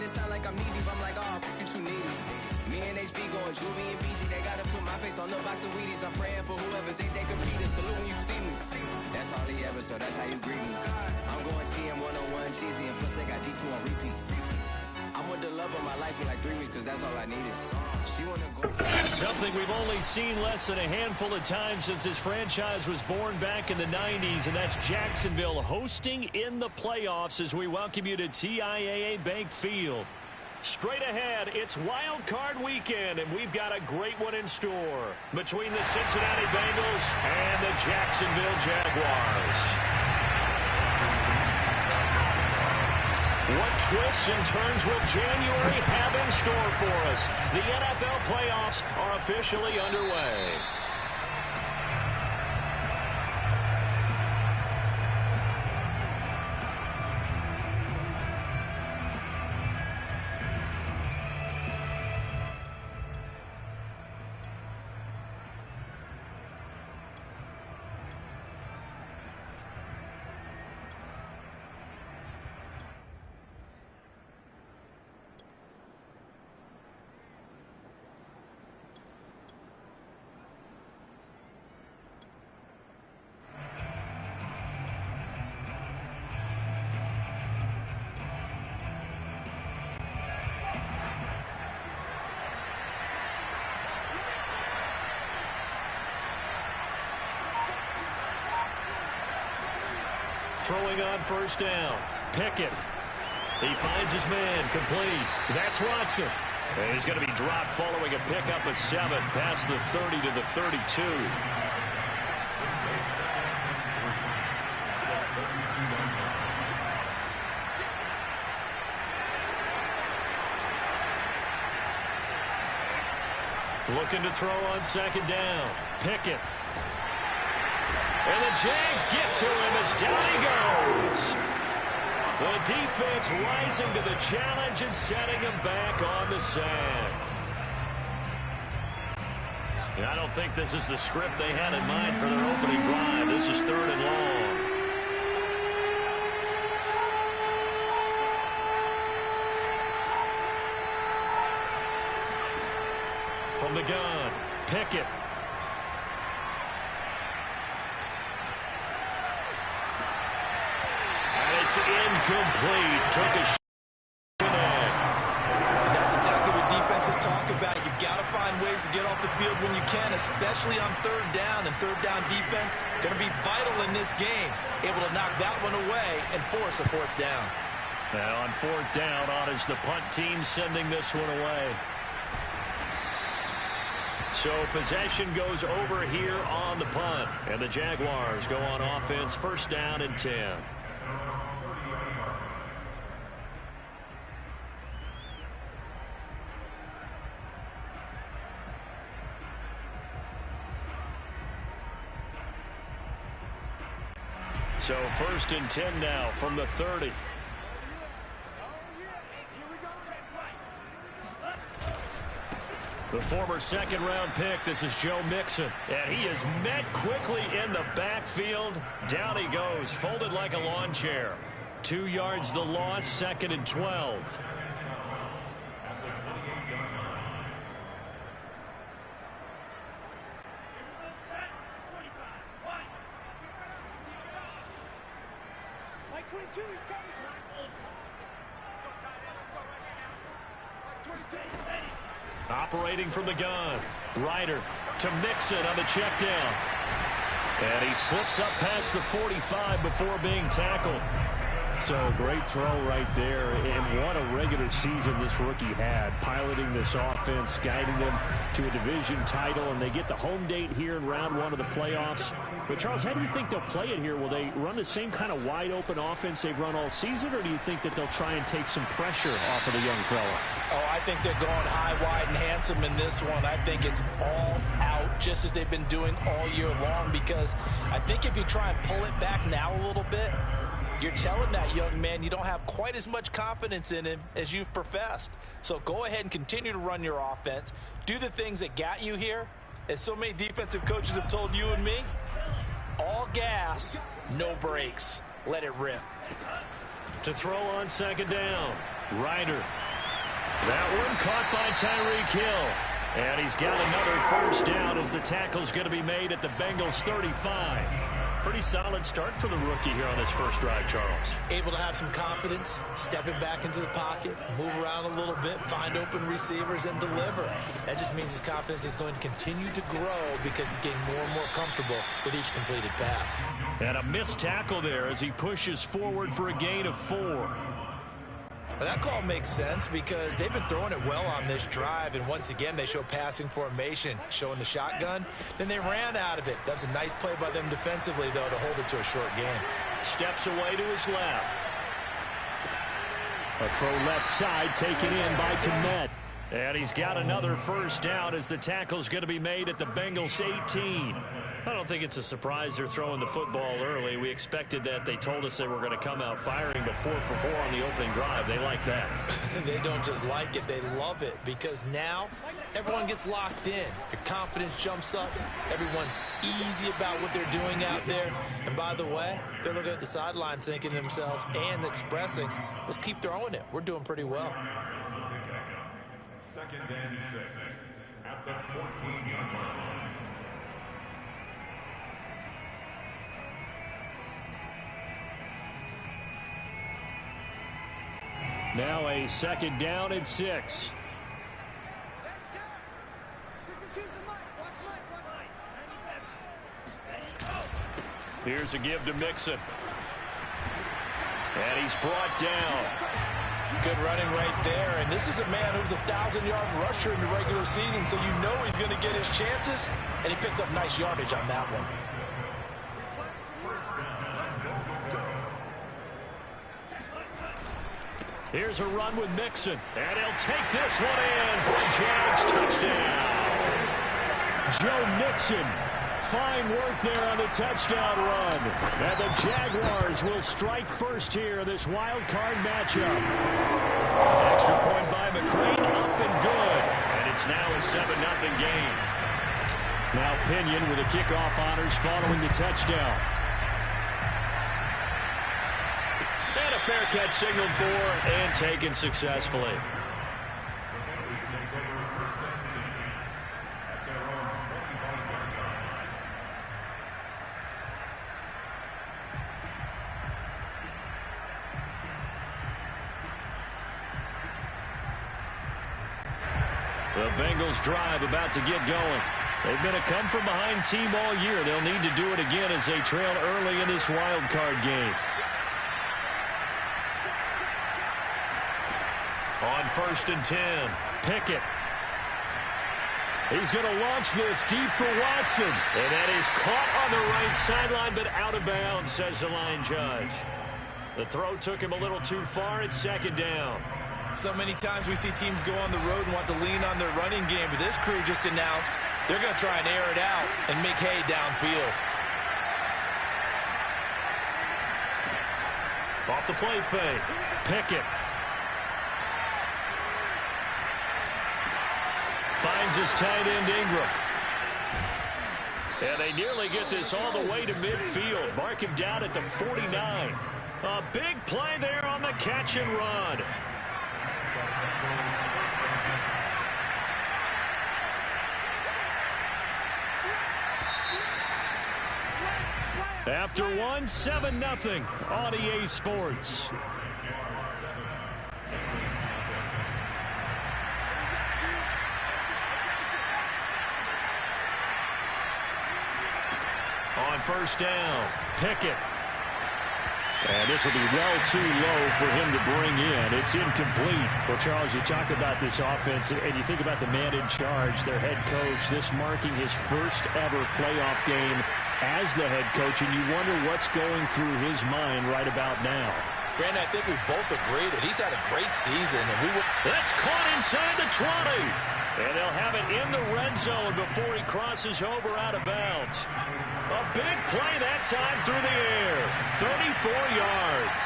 it sound like I'm knee deep. I'm like, oh, you too needy. Me and HB going Juvie and BG. They gotta put my face on the box of Wheaties. I'm praying for whoever think they can beat us. Salute when you see me. That's all he ever, so that's how you greet me. I'm going TM 101 cheesy, and plus they got D2 on repeat. I'm with the love of my life for like 3 weeks, cause that's all I needed. She wanna go. Something we've only seen less than a handful of times since this franchise was born back in the 90s, and that's Jacksonville hosting in the playoffs as we welcome you to TIAA Bank Field. Straight ahead, it's Wild Card Weekend, and we've got a great one in store between the Cincinnati Bengals and the Jacksonville Jaguars. What twists and turns will January have in store for us? The NFL playoffs are officially underway. Throwing on first down. Pickett. He finds his man. Complete. That's Watson. And he's going to be dropped following a pickup of 7 past the 30 to the 32. Looking to throw on second down. Pickett. And the Jags get to him as down he goes. The defense rising to the challenge and setting him back on the sack. I don't think this is the script they had in mind for their opening drive. This is 3rd and long. From the gun, Pickett. It's incomplete. Took a shot. And that's exactly what defenses talk about. You've got to find ways to get off the field when you can, especially on 3rd down. And 3rd down defense going to be vital in this game. Able to knock that one away and force a 4th down. Now on 4th down, on is the punt team sending this one away. So possession goes over here on the punt. And the Jaguars go on offense, 1st down and 10. So 1st and 10 now from the 30. The former 2nd-round pick, this is Joe Mixon. And he is met quickly in the backfield. Down he goes, folded like a lawn chair. 2 yards the loss, 2nd and 12. Operating from the gun. Ryder to Mixon on the check down. And he slips up past the 45 before being tackled. So great throw right there, and what a regular season this rookie had, piloting this offense, guiding them to a division title, and they get the home date here in round 1 of the playoffs. But Charles, how do you think they'll play it here? Will they run the same kind of wide open offense they've run all season, or do you think that they'll try and take some pressure off of the young fella? Oh, I think they're going high, wide, and handsome in this one. I think it's all out, just as they've been doing all year long, because I think if you try and pull it back now a little bit, you're telling that young man you don't have quite as much confidence in him as you've professed. So go ahead and continue to run your offense. Do the things that got you here. As so many defensive coaches have told you and me, all gas, no brakes. Let it rip. To throw on second down, Ryder. That one caught by Tyreek Hill. And he's got another first down as the tackle's going to be made at the Bengals 35. Pretty solid start for the rookie here on his first drive, Charles. Able to have some confidence, stepping back into the pocket, move around a little bit, find open receivers, and deliver. That just means his confidence is going to continue to grow because he's getting more and more comfortable with each completed pass. And a missed tackle there as he pushes forward for a gain of 4. That call makes sense because they've been throwing it well on this drive, and once again they show passing formation, showing the shotgun. Then they ran out of it. That was a nice play by them defensively, though, to hold it to a short game. Steps away to his left. A throw left side taken in by Kmet. And he's got another first down as the tackle's going to be made at the Bengals 18. I don't think it's a surprise they're throwing the football early. We expected that. They told us they were going to come out firing, but 4 for 4 on the opening drive. They like that. They don't just like it, they love it, because now everyone gets locked in. Your confidence jumps up. Everyone's easy about what they're doing out there. And by the way, they're looking at the sideline thinking to themselves and expressing, let's keep throwing it. We're doing pretty well. 2nd and 6 at the 14-yard line. Now a 2nd down and 6. Here's a give to Mixon. And he's brought down. Good running right there. And this is a man who's a 1,000-yard rusher in the regular season, so you know he's going to get his chances. And he picks up nice yardage on that one. Here's a run with Mixon. And he'll take this one in for a Jags touchdown. Joe Mixon. Fine work there on the touchdown run. And the Jaguars will strike first here in this wild card matchup. Extra point by McCrane, up and good. And it's now a 7-0 game. Now Pinion with the kickoff honors following the touchdown. And a fair catch signaled for and taken successfully. The Bengals drive about to get going. They've been a come-from-behind team all year. They'll need to do it again as they trail early in this wild card game. On 1st and 10, Pickett. He's going to launch this deep for Watson. And that is caught on the right sideline, but out of bounds, says the line judge. The throw took him a little too far. It's 2nd down. So many times we see teams go on the road and want to lean on their running game, but this crew just announced they're going to try and air it out and make hay downfield. Off the play fake, Pickett. Finds his tight end Ingram. And they nearly get this all the way to midfield. Mark him down at the 49. A big play there on the catch and run. After 7-0 on EA Sports. On 1st down, Pickett. And this will be well too low for him to bring in. It's incomplete. Well, Charles, you talk about this offense, and you think about the man in charge, their head coach, this marking his first ever playoff game as the head coach, and you wonder what's going through his mind right about now. Brandon, I think we both agree that he's had a great season. And that's caught inside the 20. And they'll have it in the red zone before he crosses over out of bounds. A big play that time through the air. 34 yards.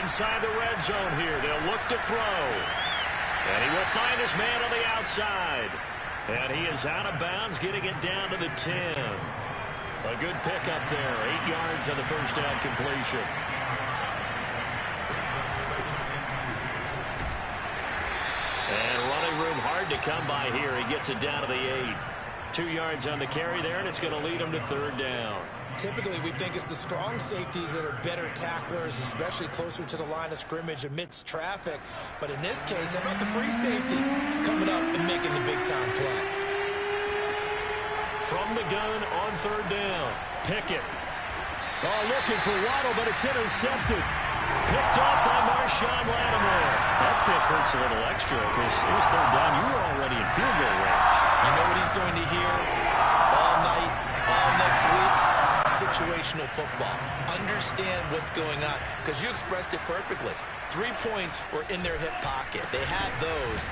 Inside the red zone here, they'll look to throw. And he will find his man on the outside. And he is out of bounds, getting it down to the 10. A good pickup there. 8 yards on the first down completion. come by here. He gets it down to the 8. 2 yards on the carry there, and it's going to lead him to 3rd down. Typically, we think it's the strong safeties that are better tacklers, especially closer to the line of scrimmage amidst traffic. But in this case, how about the free safety coming up and making the big-time play? From the gun on 3rd down. Pickett. Oh, looking for Waddle, but it's intercepted. Picked up by Marshawn Lattimore. That pick hurts a little extra because it was 3rd down. You were already in field goal range. You know what he's going to hear all night, all next week? Situational football. Understand what's going on, because you expressed it perfectly. 3 points were in their hip pocket. They had those.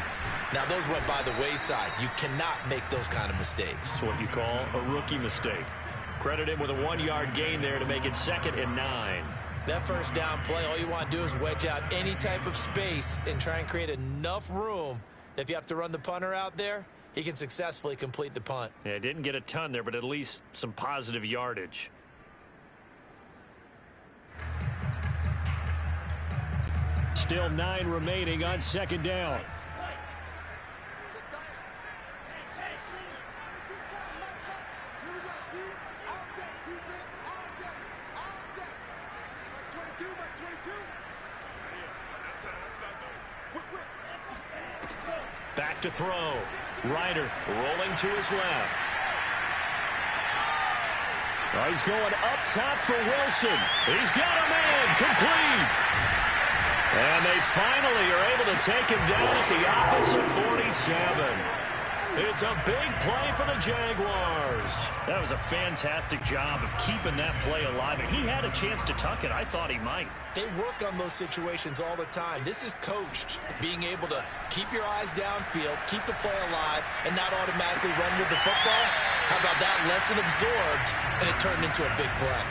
Now, those went by the wayside. You cannot make those kind of mistakes. It's what you call a rookie mistake. Credit him with a 1-yard gain there to make it 2nd and 9. That first down play, all you want to do is wedge out any type of space and try and create enough room that if you have to run the punter out there, he can successfully complete the punt. Yeah, didn't get a ton there, but at least some positive yardage. Still 9 remaining on 2nd down. Back to throw. Ryder rolling to his left. Oh, he's going up top for Wilson. He's got a man complete. And they finally are able to take him down at the opposite 47. It's a big play for the Jaguars. That was a fantastic job of keeping that play alive. And he had a chance to tuck it. I thought he might. They work on those situations all the time. This is coached, being able to keep your eyes downfield, keep the play alive, and not automatically run with the football. How about that? Lesson absorbed, and it turned into a big play.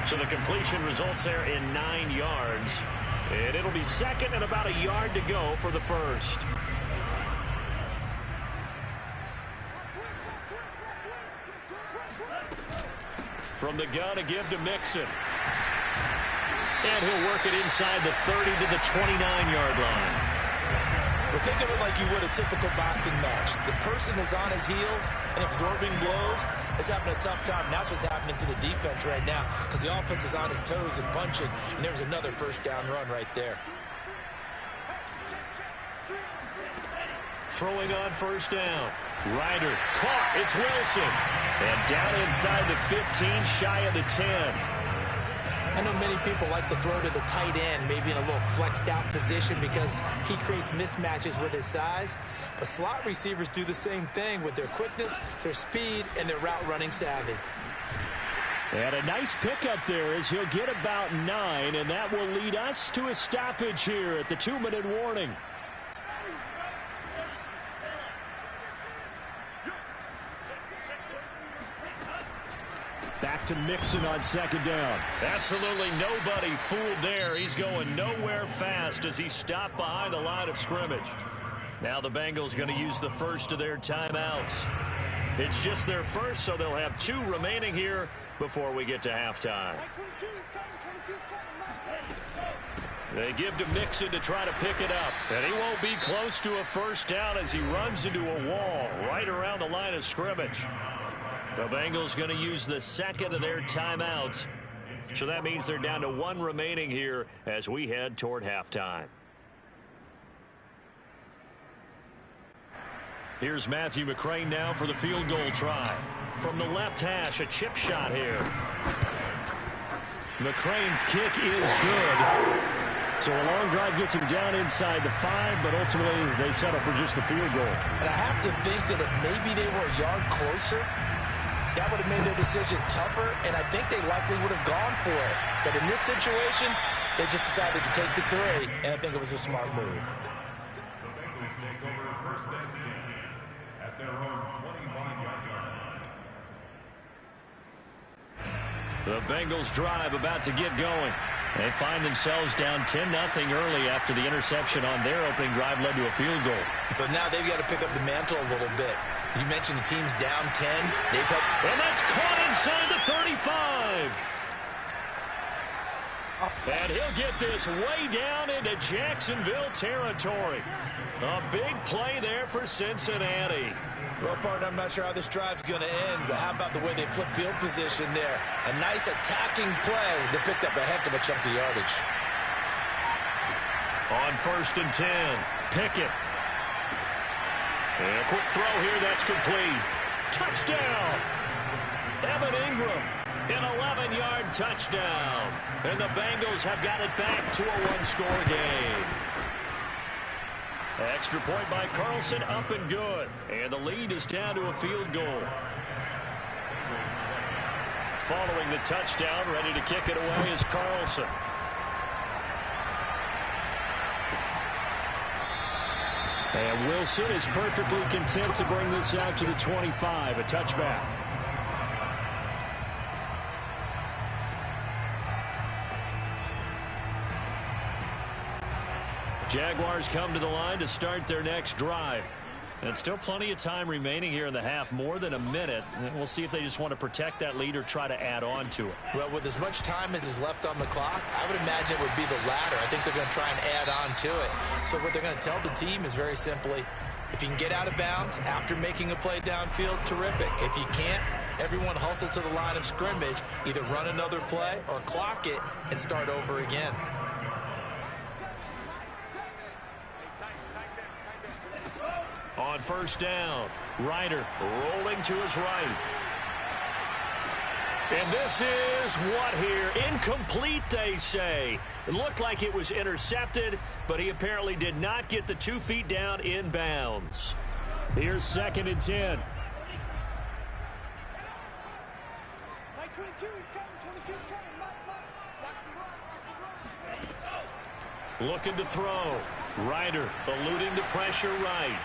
So the completion results there in 9 yards. And it'll be 2nd and about a yard to go for the first. From the gun, a give to Mixon. And he'll work it inside the 30 to the 29-yard line. Well, think of it like you would a typical boxing match. The person that's on his heels and absorbing blows is having a tough time. And that's what's happening to the defense right now, because the offense is on his toes and punching, and there's another first down run right there. Throwing on 1st down. Ryder caught. It's Wilson. And down inside the 15, shy of the 10. I know many people like to throw to the tight end, maybe in a little flexed out position because he creates mismatches with his size. But slot receivers do the same thing with their quickness, their speed, and their route running savvy. And a nice pickup there as he'll get about 9, and that will lead us to a stoppage here at the 2-minute warning. Back to Mixon on 2nd down. Absolutely nobody fooled there. He's going nowhere fast as he stopped behind the line of scrimmage. Now the Bengals going to use the first of their timeouts. It's just their first, so they'll have 2 remaining here before we get to halftime. They give to Mixon to try to pick it up. And he won't be close to a first down as he runs into a wall right around the line of scrimmage. The Bengals going to use the 2nd of their timeouts. So that means they're down to 1 remaining here as we head toward halftime. Here's Matthew McCrane now for the field goal try. From the left hash, a chip shot here. McCrane's kick is good. So a long drive gets him down inside the 5, but ultimately they settle for just the field goal. And I have to think that if maybe they were a yard closer, that would have made their decision tougher, and I think they likely would have gone for it. But in this situation, they just decided to take the 3, and I think it was a smart move. The Bengals take over 1st and 10 at their own 25-yard line. The Bengals drive about to get going. They find themselves down 10-0 early after the interception on their opening drive led to a field goal. So now they've got to pick up the mantle a little bit. You mentioned the team's down 10. They've helped. And that's caught inside the 35. And he'll get this way down into Jacksonville territory. A big play there for Cincinnati. Well, partner, I'm not sure how this drive's going to end, but how about the way they flip field position there? A nice attacking play that picked up a heck of a chunk of yardage. On 1st and 10, Pickett. And a quick throw here, that's complete. Touchdown! Evan Ingram, an 11-yard touchdown. And the Bengals have got it back to a one-score game. Extra point by Carlson, up and good. And the lead is down to a field goal. Following the touchdown, ready to kick it away is Carlson. And Wilson is perfectly content to bring this out to the 25, a touchback. Jaguars come to the line to start their next drive. And still plenty of time remaining here in the half, more than a minute. And we'll see if they just want to protect that lead or try to add on to it. Well, with as much time as is left on the clock, I would imagine it would be the latter. I think they're going to try and add on to it. So what they're going to tell the team is very simply, if you can get out of bounds after making a play downfield, terrific. If you can't, everyone hustle to the line of scrimmage, either run another play or clock it and start over again. On 1st down, Ryder rolling to his right. And this is what here? Incomplete, they say. It looked like it was intercepted, but he apparently did not get the 2 feet down in bounds. Here's 2nd and 10. Mike 22, he's coming. 22's coming. Mike. Looking to throw. Ryder eluding the pressure right.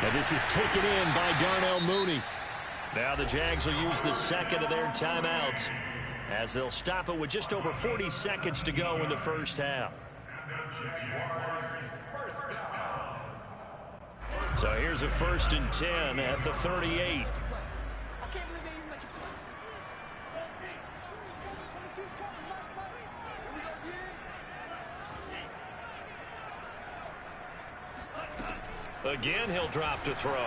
Now this is taken in by Darnell Mooney. Now the Jags will use the second of their timeouts as they'll stop it with just over 40 seconds to go in the first half. So here's a 1st and 10 at the 38. I can't believe they even let you. 22's coming. Mike. Here we go, Again, he'll drop to throw.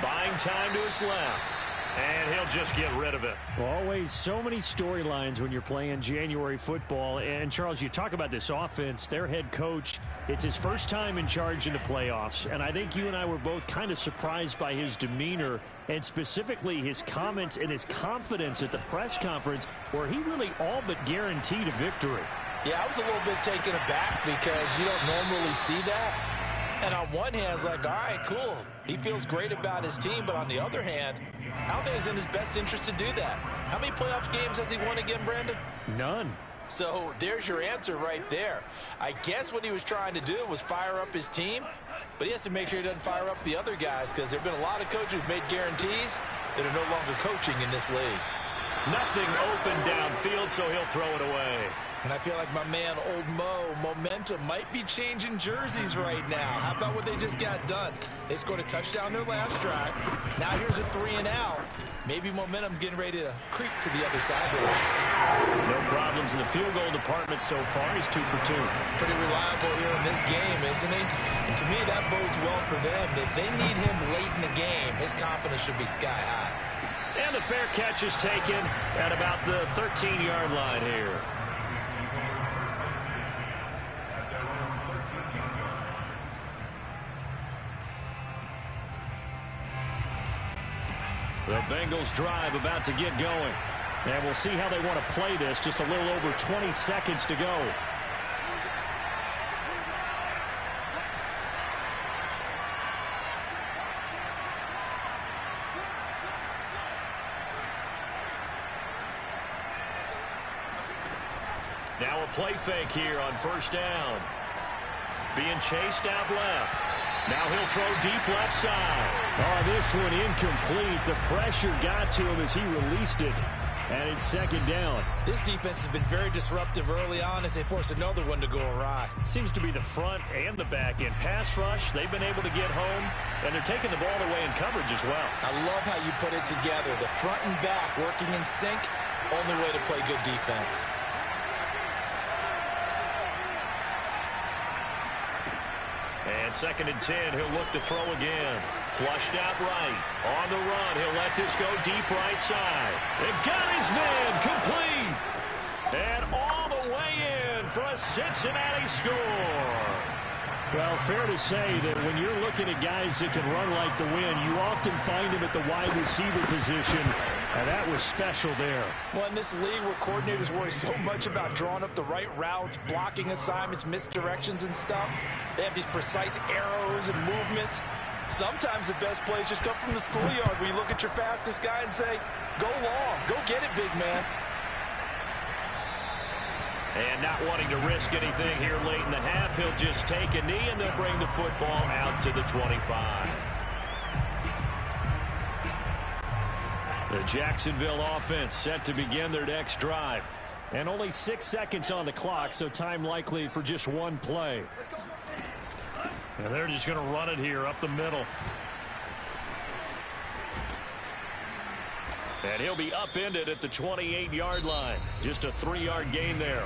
Buying time to his left. And he'll just get rid of it. Always so many storylines when you're playing January football. And, Charles, you talk about this offense, their head coach, it's his first time in charge in the playoffs. And I think you and I were both kind of surprised by his demeanor and specifically his comments and his confidence at the press conference where he really all but guaranteed a victory. Yeah, I was a little bit taken aback because you don't normally see that. And on one hand, it's like, all right, cool. He feels great about his team. But on the other hand, I don't think it's in his best interest to do that. How many playoff games has he won again, Brandon? None. So there's your answer right there. I guess what he was trying to do was fire up his team. But he has to make sure he doesn't fire up the other guys because there have been a lot of coaches who've made guarantees that are no longer coaching in this league. Nothing open downfield, so he'll throw it away. And I feel like my man, Old Mo, momentum might be changing jerseys right now. How about what they just got done? They scored a touchdown their last drive. Now here's a 3 and out. Maybe momentum's getting ready to creep to the other side. No problems in the field goal department so far. He's 2 for 2. Pretty reliable here in this game, isn't he? And to me, that bodes well for them. If they need him late in the game, his confidence should be sky high. And the fair catch is taken at about the 13-yard line here. The Bengals drive about to get going. And we'll see how they want to play this. Just a little over 20 seconds to go. Now a play fake here on 1st down. Being chased out left. Now he'll throw deep left side. Oh, this one incomplete. The pressure got to him as he released it. And it's second down. This defense has been very disruptive early on as they force another one to go awry. Seems to be the front and the back end. Pass rush, they've been able to get home, and they're taking the ball away in coverage as well. I love how you put it together. The front and back working in sync, only way to play good defense. And second and 10, he'll look to throw again. Flushed out right. On the run, he'll let this go deep right side. They've got his man complete. And all the way in for a Cincinnati score. Well, fair to say that when you're looking at guys that can run like the wind, you often find them at the wide receiver position, and that was special there. Well, in this league where coordinators worry so much about drawing up the right routes, blocking assignments, misdirections and stuff, they have these precise arrows and movements. Sometimes the best plays just come from the schoolyard where you look at your fastest guy and say, go long, go get it, big man. And not wanting to risk anything here late in the half, he'll just take a knee, and they'll bring the football out to the 25. The Jacksonville offense set to begin their next drive. And only 6 seconds on the clock, so time likely for just one play. And they're just going to run it here up the middle. And he'll be upended at the 28-yard line. Just a 3-yard gain there.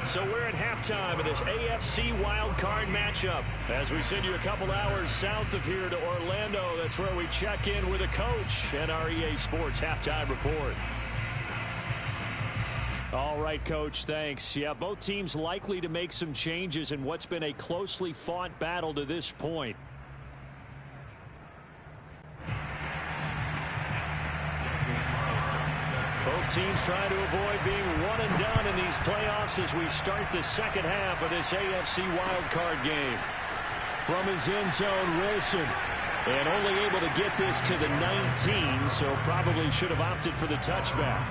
So we're at halftime of this AFC wildcard matchup. As we send you a couple hours south of here to Orlando, that's where we check in with a coach and our EA Sports halftime report. All right, Coach, thanks. Yeah, both teams likely to make some changes in what's been a closely fought battle to this point. Both teams trying to avoid being one and done in these playoffs as we start the second half of this AFC wildcard game. From his end zone, Wilson. And only able to get this to the 19, so probably should have opted for the touchback.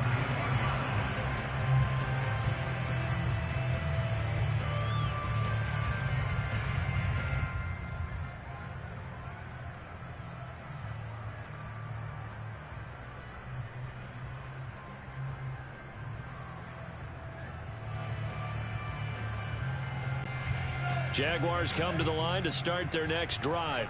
Jaguars come to the line to start their next drive.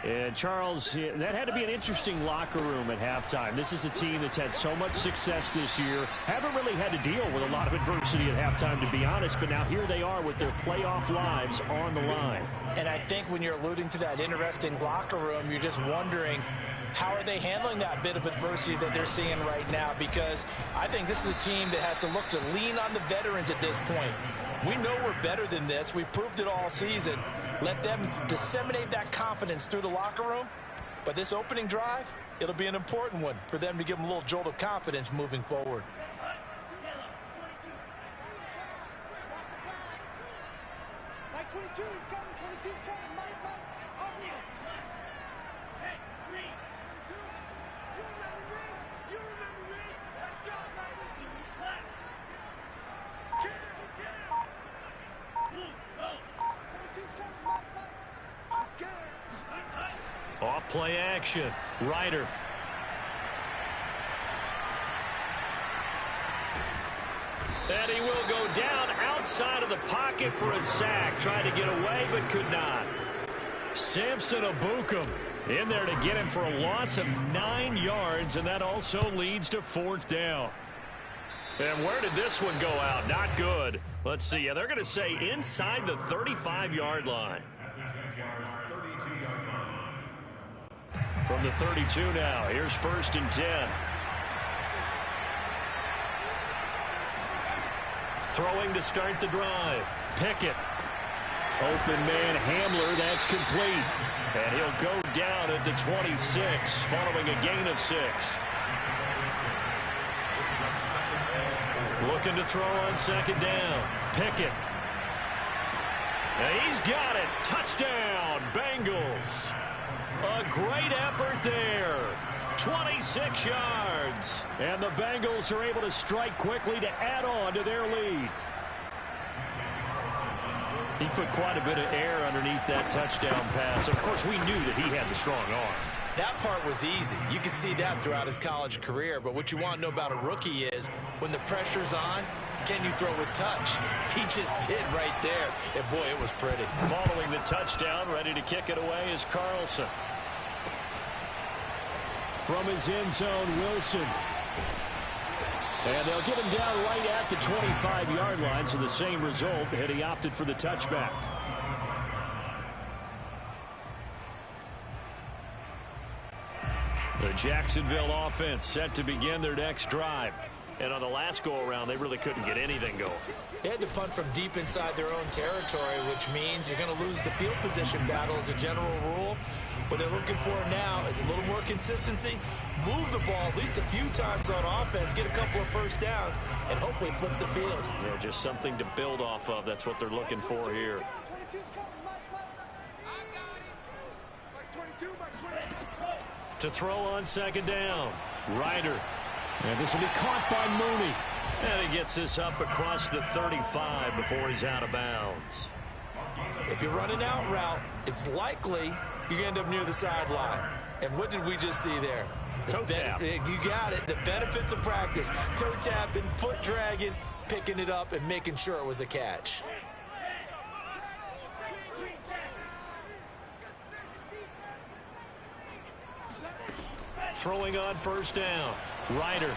And, Charles, that had to be an interesting locker room at halftime. This is a team that's had so much success this year. Haven't really had to deal with a lot of adversity at halftime, to be honest. But now here they are with their playoff lives on the line. And I think when you're alluding to that interesting locker room, you're just wondering, how are they handling that bit of adversity that they're seeing right now? Because I think this is a team that has to look to lean on the veterans at this point. We know we're better than this. We've proved it all season. Let them disseminate that confidence through the locker room. But this opening drive, it'll be an important one for them to give them a little jolt of confidence moving forward. Mike 22 is coming. 22 is coming. Mike, over here. Hey, Green. 22. You remember me? You remember me? Let's go, baby. Kill. 22's coming, Mike. Let's go. Off play action. Ryder. And he will go down outside of the pocket for a sack. Tried to get away, but could not. Samson Abukum in there to get him for a loss of 9 yards, and that also leads to 4th down. And where did this one go out? Not good. Let's see. Yeah, they're going to say inside the 35-yard line. From the 32 now. Here's 1st and 10. Throwing to start the drive. Pickett. Open man Hamler, that's complete. And he'll go down at the 26 following a gain of 6. Looking to throw on 2nd down. Pickett. And he's got it. Touchdown, Bengals. A great effort there. 26 yards. And the Bengals are able to strike quickly to add on to their lead. He put quite a bit of air underneath that touchdown pass. Of course, we knew that he had the strong arm. That part was easy. You could see that throughout his college career. But what you want to know about a rookie is when the pressure's on, can you throw with touch? He just did right there. And, boy, it was pretty. Following the touchdown, ready to kick it away is Carlson. From his end zone, Wilson. And they'll get him down right at the 25-yard line, so the same result, and he opted for the touchback. The Jacksonville offense set to begin their next drive. And on the last go-around, they really couldn't get anything going. They had to punt from deep inside their own territory, which means you're going to lose the field position battle as a general rule. What they're looking for now is a little more consistency, move the ball at least a few times on offense, get a couple of first downs, and hopefully flip the field. Yeah, just something to build off of. That's what they're looking for here. To throw on second down, Ryder. And this will be caught by Mooney. And he gets this up across the 35 before he's out of bounds. If you run an out route, it's likely you're going to end up near the sideline. And what did we just see there? Toe tap. You got it. The benefits of practice. Toe tapping, foot dragging, picking it up, and making sure it was a catch. Throwing on first down, Ryder.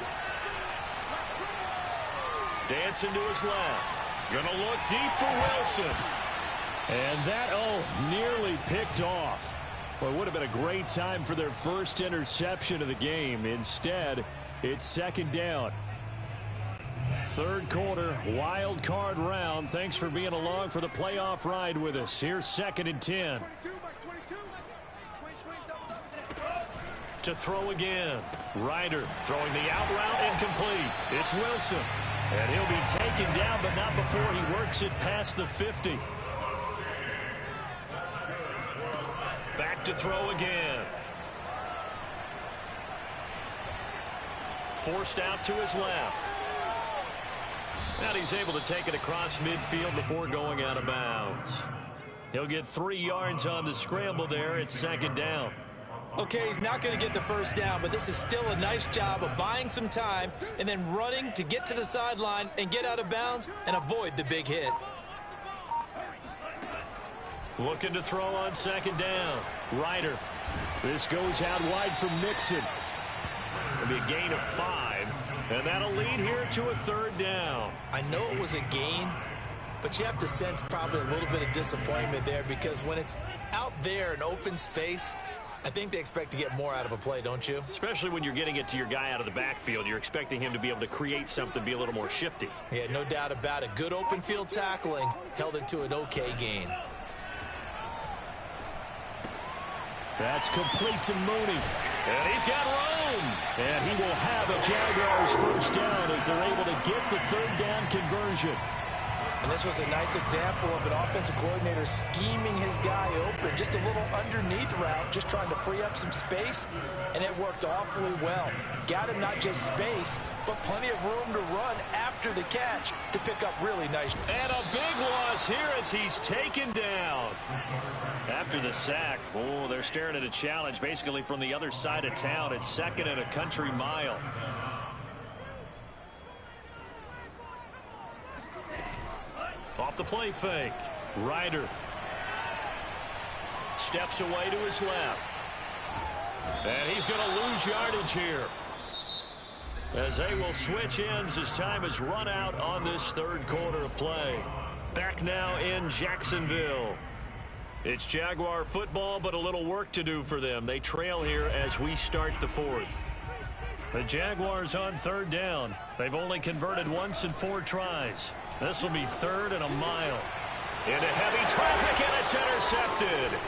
Dancing to his left. Gonna look deep for Wilson. And that, nearly picked off. Well, it would have been a great time for their first interception of the game. Instead, it's second down. Third quarter, wild card round. Thanks for being along for the playoff ride with us. Here's second and 10. To throw again. Ryder throwing the out route incomplete. It's Wilson. And he'll be taken down, but not before he works it past the 50. Back to throw again. Forced out to his left. And he's able to take it across midfield before going out of bounds. He'll get 3 yards on the scramble there. It's second down. Okay, he's not going to get the first down, but this is still a nice job of buying some time and then running to get to the sideline and get out of bounds and avoid the big hit. Looking to throw on second down. Ryder. This goes out wide for Mixon. It'll be a gain of 5, and that'll lead here to a third down. I know it was a gain, but you have to sense probably a little bit of disappointment there because when it's out there in open space, I think they expect to get more out of a play, don't you? Especially when you're getting it to your guy out of the backfield. You're expecting him to be able to create something, be a little more shifty. Yeah, no doubt about it. Good open field tackling held it to an okay gain. That's complete to Mooney. And he's got room. And he will have a Jaguars first down as they're able to get the third down conversion. And this was a nice example of an offensive coordinator scheming his guy open. Just a little underneath route, just trying to free up some space, and it worked awfully well. Got him not just space, but plenty of room to run after the catch to pick up really nice. And a big loss here as he's taken down. After the sack, they're staring at a challenge basically from the other side of town. It's second and a country mile. Off the play fake. Ryder steps away to his left. And he's going to lose yardage here as they will switch ends as time is run out on this third quarter of play. Back now in Jacksonville. It's Jaguar football, but a little work to do for them. They trail here as we start the fourth. The Jaguars on third down. They've only converted once in 4 tries. This will be third and a mile. Into heavy traffic, and it's intercepted.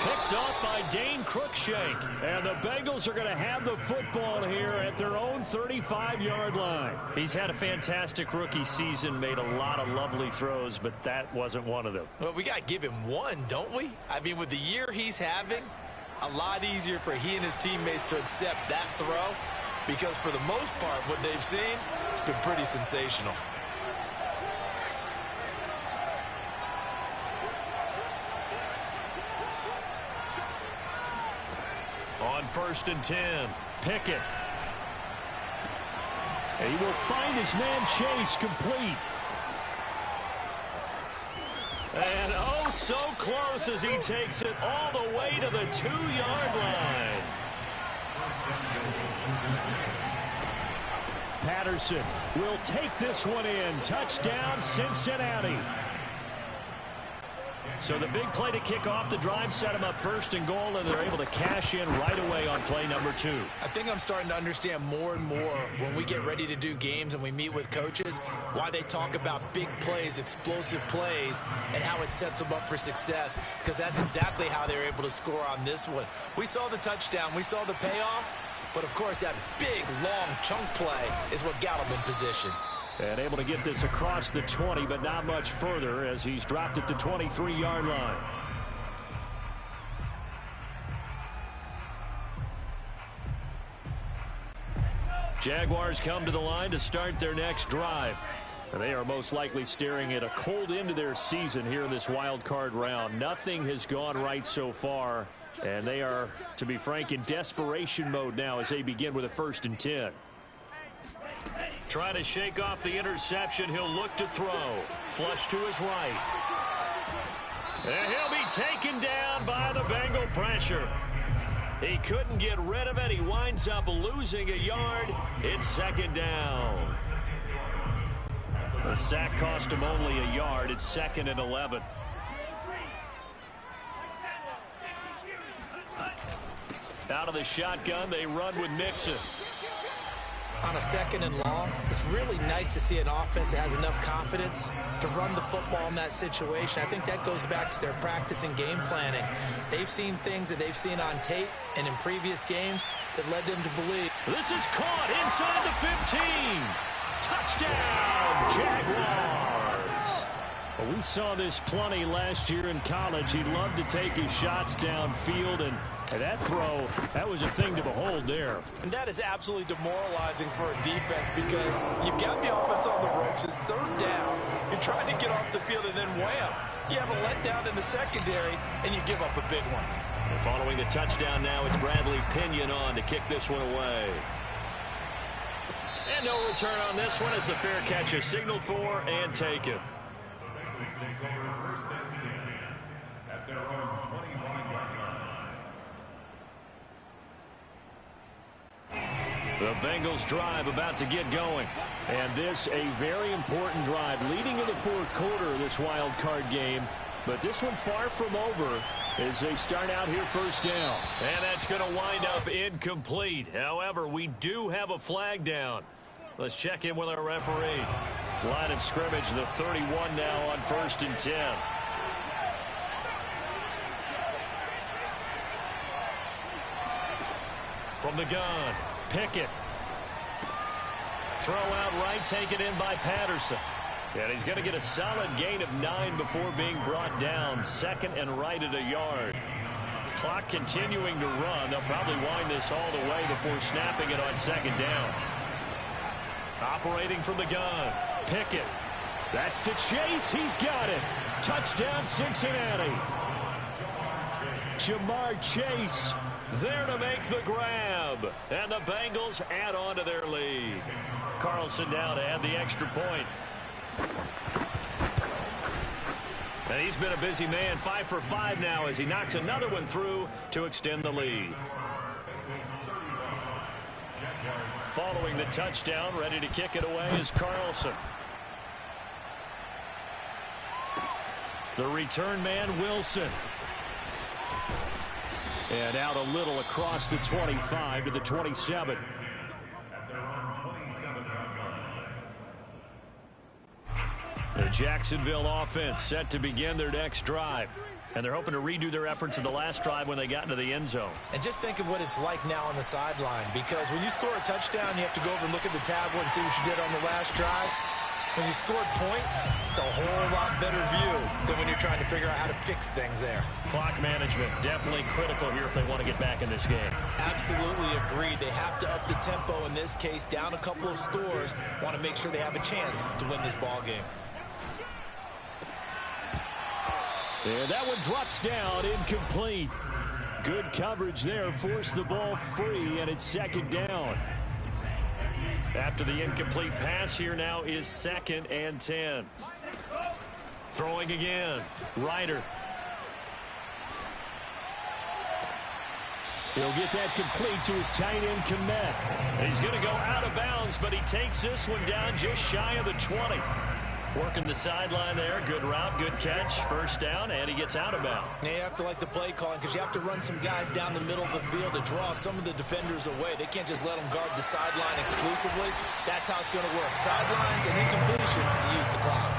Picked off by Dane Cruikshank. And the Bengals are going to have the football here at their own 35-yard line. He's had a fantastic rookie season, made a lot of lovely throws, but that wasn't one of them. Well, we got to give him one, don't we? I mean, with the year he's having, a lot easier for he and his teammates to accept that throw because for the most part, what they've seen, it's been pretty sensational. On 1st and 10. Pickett. He will find his man Chase complete. And oh, so close as he takes it all the way to the 2-yard line. Patterson will take this one in. Touchdown, Cincinnati. So the big play to kick off the drive set them up 1st and goal, and they're able to cash in right away on play number 2. I think I'm starting to understand more and more when we get ready to do games and we meet with coaches why they talk about big plays, explosive plays, and how it sets them up for success, because that's exactly how they were able to score on this one. We saw the touchdown. We saw the payoff. But, of course, that big, long chunk play is what got him in position. And able to get this across the 20, but not much further as he's dropped it to 23-yard line. Jaguars come to the line to start their next drive. And they are most likely staring at a cold end to their season here in this wild card round. Nothing has gone right so far. And they are, to be frank, in desperation mode now as they begin with a 1st and 10. Trying to shake off the interception. He'll look to throw. Flush to his right. And he'll be taken down by the Bengal pressure. He couldn't get rid of it. He winds up losing a yard. It's 2nd down. The sack cost him only a yard. It's 2nd and 11. Out of the shotgun, they run with Mixon. On a 2nd and long, it's really nice to see an offense that has enough confidence to run the football in that situation. I think that goes back to their practice and game planning. They've seen things that they've seen on tape and in previous games that led them to believe. This is caught inside the 15. Touchdown, Jaguars. Well, we saw this plenty last year in college. He loved to take his shots downfield, and that throw, that was a thing to behold there. And that is absolutely demoralizing for a defense because you've got the offense on the ropes. It's 3rd down. You're trying to get off the field, and then wham, you have a letdown in the secondary, and you give up a big one. And following the touchdown now, it's Bradley Pinion on to kick this one away. And no return on this one as the fair catch is signaled for and taken. The Bengals take over 1st and 10 at their own 25-yard line. The Bengals drive about to get going. And this a very important drive leading in the 4th quarter of this wild card game. But this one far from over as they start out here 1st down. And that's going to wind up incomplete. However, we do have a flag down. Let's check in with our referee. Line of scrimmage, the 31 now on 1st and 10. From the gun, Pickett. Throw out right, taken in by Patterson. And he's going to get a solid gain of 9 before being brought down. 2nd and right at a yard. Clock continuing to run. They'll probably wind this all the way before snapping it on 2nd down. Operating from the gun, Pickett. That's to Chase. He's got it. Touchdown, Cincinnati. Jamar Chase there to make the grab. And the Bengals add on to their lead. Carlson now to add the extra point. And he's been a busy man, 5 for 5 now as he knocks another one through to extend the lead. Following the touchdown, ready to kick it away is Carlson. The return man, Wilson. And out a little across the 25 to the 27. The Jacksonville offense set to begin their next drive. And they're hoping to redo their efforts in the last drive when they got into the end zone. And just think of what it's like now on the sideline, because when you score a touchdown, you have to go over and look at the tablet and see what you did on the last drive. When you scored points, it's a whole lot better view than when you're trying to figure out how to fix things there. Clock management definitely critical here if they want to get back in this game. Absolutely agreed. They have to up the tempo in this case, down a couple of scores, want to make sure they have a chance to win this ball game. And that one drops down, incomplete. Good coverage there. Forced the ball free, and it's second down. After the incomplete pass, here now is 2nd and 10. Throwing again. Ryder. He'll get that complete to his tight end, Komet. He's going to go out of bounds, but he takes this one down just shy of the 20. Working the sideline there. Good route, good catch. First down, and he gets out of bounds. Yeah, you have to like the play calling because you have to run some guys down the middle of the field to draw some of the defenders away. They can't just let them guard the sideline exclusively. That's how it's going to work. Sidelines and incompletions to use the clock.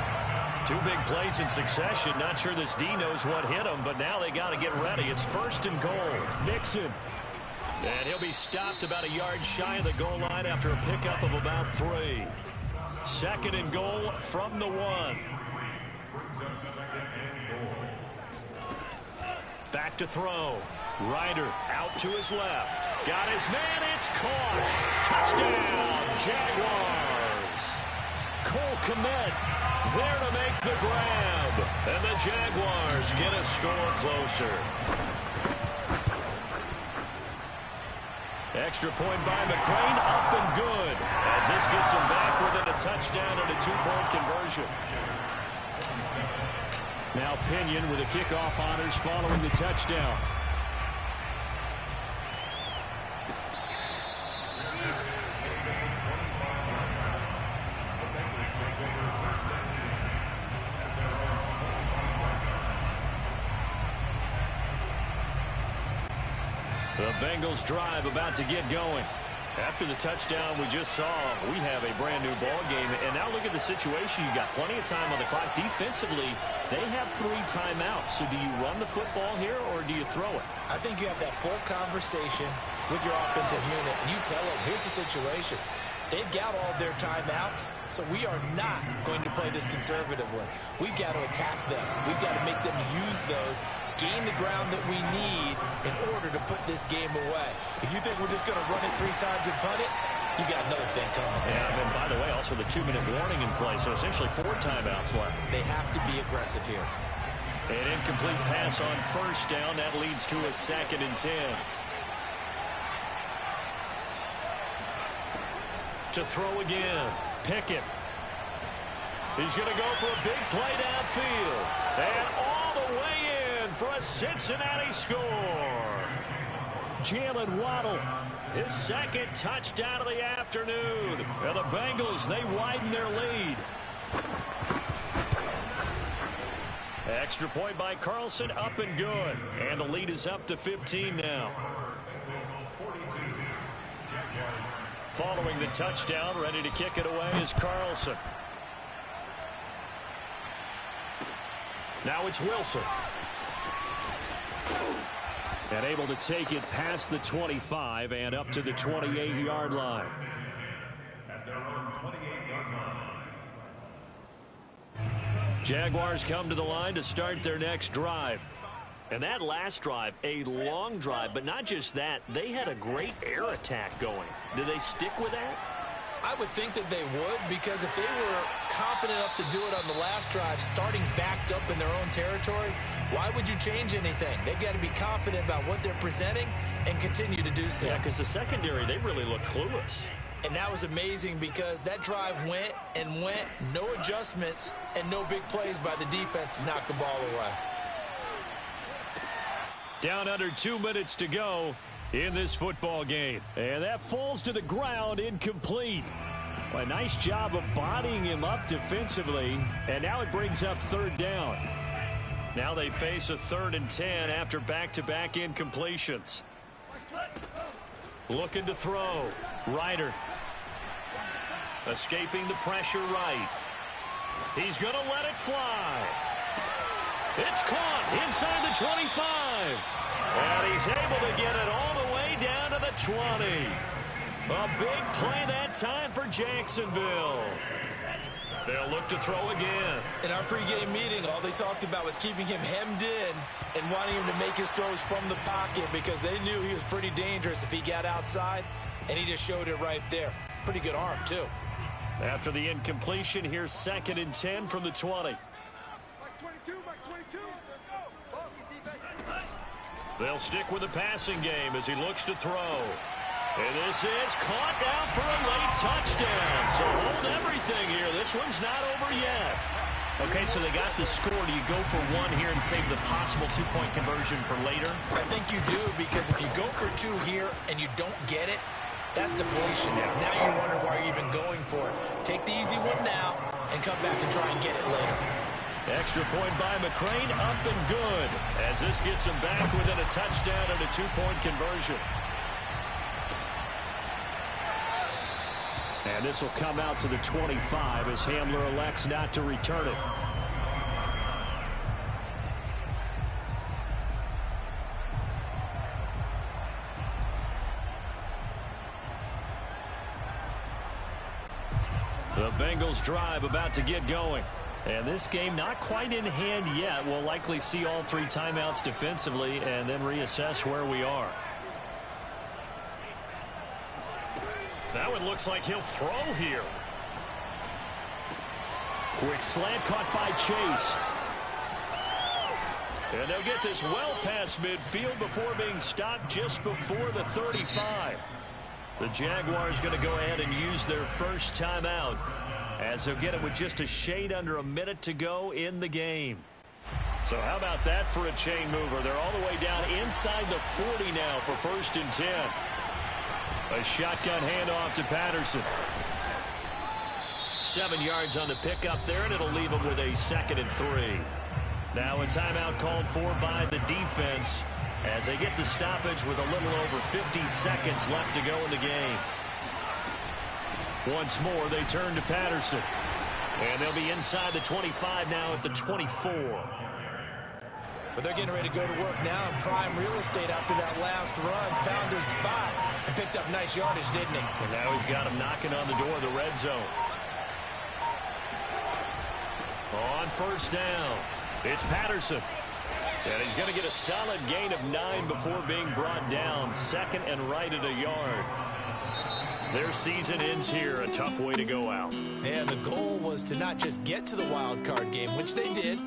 2 big plays in succession. Not sure this D knows what hit him, but now they got to get ready. It's 1st and goal. Nixon. And he'll be stopped about a yard shy of the goal line after a pickup of about 3. 2nd and goal from the 1. Back to throw. Ryder out to his left. Got his man. It's caught. Touchdown, Jaguars. Cole Kmet there to make the grab. And the Jaguars get a score closer. Extra point by McCrane, up and good. As this gets him back within a touchdown and a 2-point conversion. Now Pinion with the kickoff honors following the touchdown. The Bengals drive about to get going. After the touchdown we just saw, we have a brand new ball game. And now look at the situation. You got plenty of time on the clock. Defensively, they have 3 timeouts. So do you run the football here or do you throw it? I think you have that full conversation with your offensive unit, and you tell them, here's the situation. They've got all their timeouts, so we are not going to play this conservatively. We've got to attack them. We've got to make them use those, gain the ground that we need in order to put this game away. If you think we're just going to run it 3 times and punt it, you got another thing coming. Yeah, and by the way, also the 2-minute warning in play, so essentially 4 timeouts left. They have to be aggressive here. An incomplete pass on 1st down. That leads to a 2nd and 10. To throw again. Pickett. He's going to go for a big play downfield. And all the way in for a Cincinnati score. Jalen Waddle, his 2nd touchdown of the afternoon. And the Bengals, they widen their lead. Extra point by Carlson, up and good. And the lead is up to 15 now. Following the touchdown, ready to kick it away is Carlson. Now it's Wilson. And able to take it past the 25 and up to the 28-yard line. At their own 28-yard line. Jaguars come to the line to start their next drive. And that last drive, a long drive, but not just that, they had a great air attack going. Did they stick with that? I would think that they would, because if they were confident enough to do it on the last drive, starting backed up in their own territory, why would you change anything? They've got to be confident about what they're presenting and continue to do so. Yeah, because the secondary, they really looked clueless. And that was amazing because that drive went and went, no adjustments, and no big plays by the defense to knock the ball away. Down under 2 minutes to go in this football game. And that falls to the ground, incomplete. Well, a nice job of bodying him up defensively. And now it brings up 3rd down. Now they face a 3rd and 10 after back-to-back incompletions. Looking to throw. Ryder. Escaping the pressure right. He's going to let it fly. It's caught inside the 25. And he's able to get it all the way down to the 20. A big play that time for Jacksonville. They'll look to throw again. In our pregame meeting, all they talked about was keeping him hemmed in and wanting him to make his throws from the pocket because they knew he was pretty dangerous if he got outside, and he just showed it right there. Pretty good arm, too. After the incompletion, here's 2nd and 10 from the 20. They'll stick with the passing game as he looks to throw. And this is caught down for a late touchdown. So hold everything here. This one's not over yet. Okay, so they got the score. Do you go for one here and save the possible two-point conversion for later? I think you do, because if you go for two here and you don't get it, that's deflation. Now you wonder why you're even going for it. Take the easy one now and come back and try and get it later. Extra point by McCrane, up and good, as this gets him back within a touchdown and a two-point conversion. And this will come out to the 25 as Hamler elects not to return it. The Bengals drive about to get going. And this game not quite in hand yet. We'll likely see all three timeouts defensively and then reassess where we are. That one looks like he'll throw here. Quick slant caught by Chase. And they'll get this well past midfield before being stopped just before the 35. The Jaguars going to go ahead and use their first timeout, as they'll get it with just a shade under a minute to go in the game. So how about that for a chain mover? They're all the way down inside the 40 now for 1st and 10. A shotgun handoff to Patterson. 7 yards on the pickup there, and it'll leave him with a 2nd and 3. Now a timeout called for by the defense as they get the stoppage with a little over 50 seconds left to go in the game. Once more, they turn to Patterson. And they'll be inside the 25 now at the 24. But they're getting ready to go to work now in prime real estate after that last run. Found his spot and picked up nice yardage, didn't he? And now he's got him knocking on the door of the red zone. On 1st down, it's Patterson. And he's going to get a solid gain of 9 before being brought down. 2nd and right at a yard. Their season ends here. A tough way to go out. And the goal was to not just get to the wild card game, which they did.